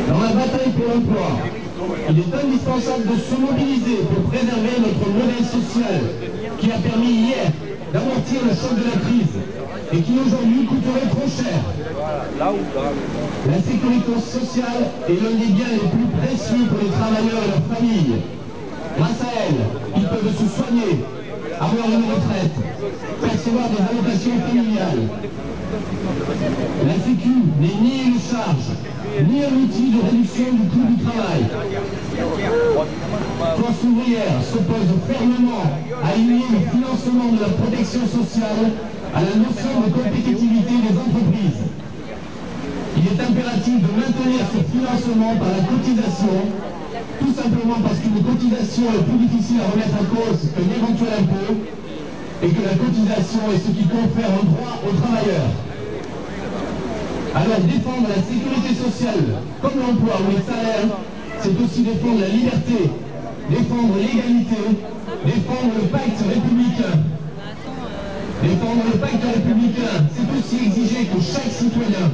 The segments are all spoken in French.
Dans la bataille pour l'emploi, il est indispensable de se mobiliser pour préserver notre modèle social qui a permis hier d'amortir le choc de la crise et qui aujourd'hui coûterait trop cher. La sécurité sociale est l'un des biens les plus précieux pour les travailleurs et leurs familles. Grâce à elle, ils peuvent se soigner, avoir une retraite, percevoir des allocations familiales. La Sécu n'est ni une charge, ni un outil de réduction du coût du travail. Force ouvrière s'oppose fermement à lier le financement de la protection sociale à la notion de compétitivité des entreprises. Il est impératif de maintenir ce financement par la cotisation, tout simplement parce qu'une cotisation est plus difficile à remettre en cause qu'un éventuel impôt, et que la cotisation est ce qui confère un droit aux travailleurs. Alors défendre la sécurité sociale, comme l'emploi ou les salaires, c'est aussi défendre la liberté, défendre l'égalité, défendre le pacte républicain. Défendre le pacte républicain, c'est aussi exiger que chaque citoyen,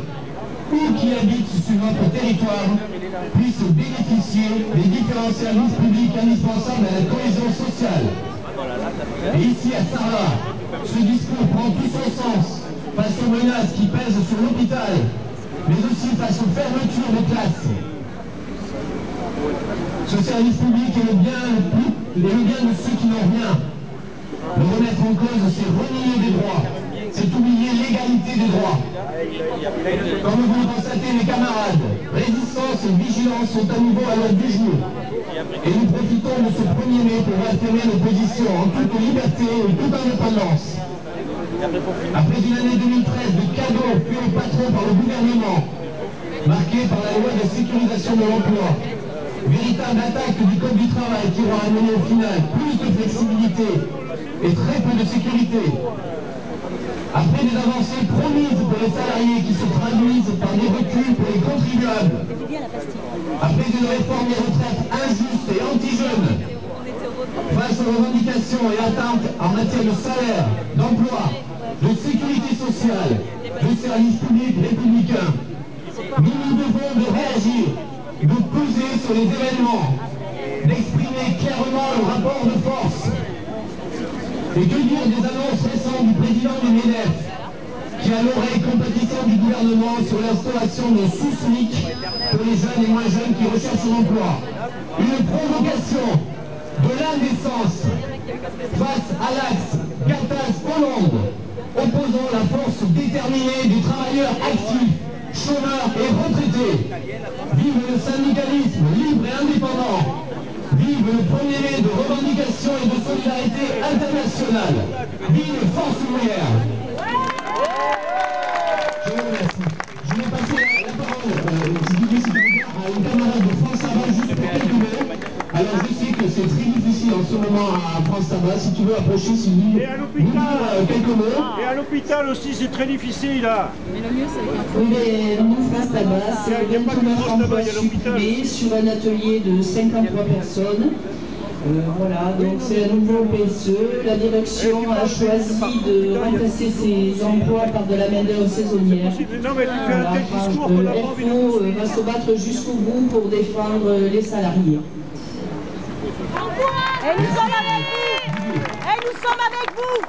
où qu'il habite sur notre territoire, puisse bénéficier des différents services publics indispensables à la cohésion sociale. Et ici à Sarlat, ce discours prend tout son sens face aux menaces qui pèsent sur l'hôpital, mais aussi face aux fermetures de classes. Ce service public est le bien de ceux qui n'ont rien. Le remettre en cause, c'est renier des droits, c'est oublier l'égalité des droits. Comme vous le constatez, mes camarades, résistance et vigilance sont à nouveau à l'ordre du jour. Et nous profitons de ce 1er mai pour affirmer nos positions en toute liberté et toute indépendance. Après une année 2013 de cadeaux faits au patron par le gouvernement, marquée par la loi de sécurisation de l'emploi, véritable attaque du code du travail qui aura amené au final plus de flexibilité et très peu de sécurité. Après des avancées promises pour les salariés qui se traduisent par des reculs pour les contribuables, après une réforme des retraites injuste et anti-jeunes, face aux revendications et attentes en matière de salaire, d'emploi, de sécurité sociale, de services publics républicains, nous nous devons de réagir, de peser sur les événements, d'exprimer clairement le rapport de force. Et que dire des annonces récentes du président du MEDEF, qui a l'oreille compatissante du gouvernement sur l'instauration d'un sous-SMIC pour les jeunes et moins jeunes qui recherchent un emploi. Une provocation de l'indécence face à l'axe Gattaz-Hollande, opposant la force déterminée des travailleurs actifs, chômeurs et retraités. Vive le syndicalisme libre et indépendant. Vive le 1er mai de revendication et de solidarité internationale. Vive Force ouvrière. Je vous remercie. Je vais passer la parole, à une camarade de France Sabah juste pour quelques mots. Alors je sais que c'est très difficile en ce moment à France Sabah. Si tu veux approcher, Sylvie, nous dire quelques mots. Et à l'hôpital aussi, c'est très difficile là. Mais le mieux, c'est qu'un nous, France Sabah, c'est 29 emplois supprimés sur un atelier de 53 personnes. Voilà, donc c'est un nouveau PSE. La direction a choisi de remplacer ces emplois par de la main-d'œuvre saisonnière. Non, mais tu fais un tel discours qu'on n'a pas envie de l'EFO va se battre jusqu'au bout pour défendre les salariés. Et nous sommes avec vous! Et nous sommes avec vous!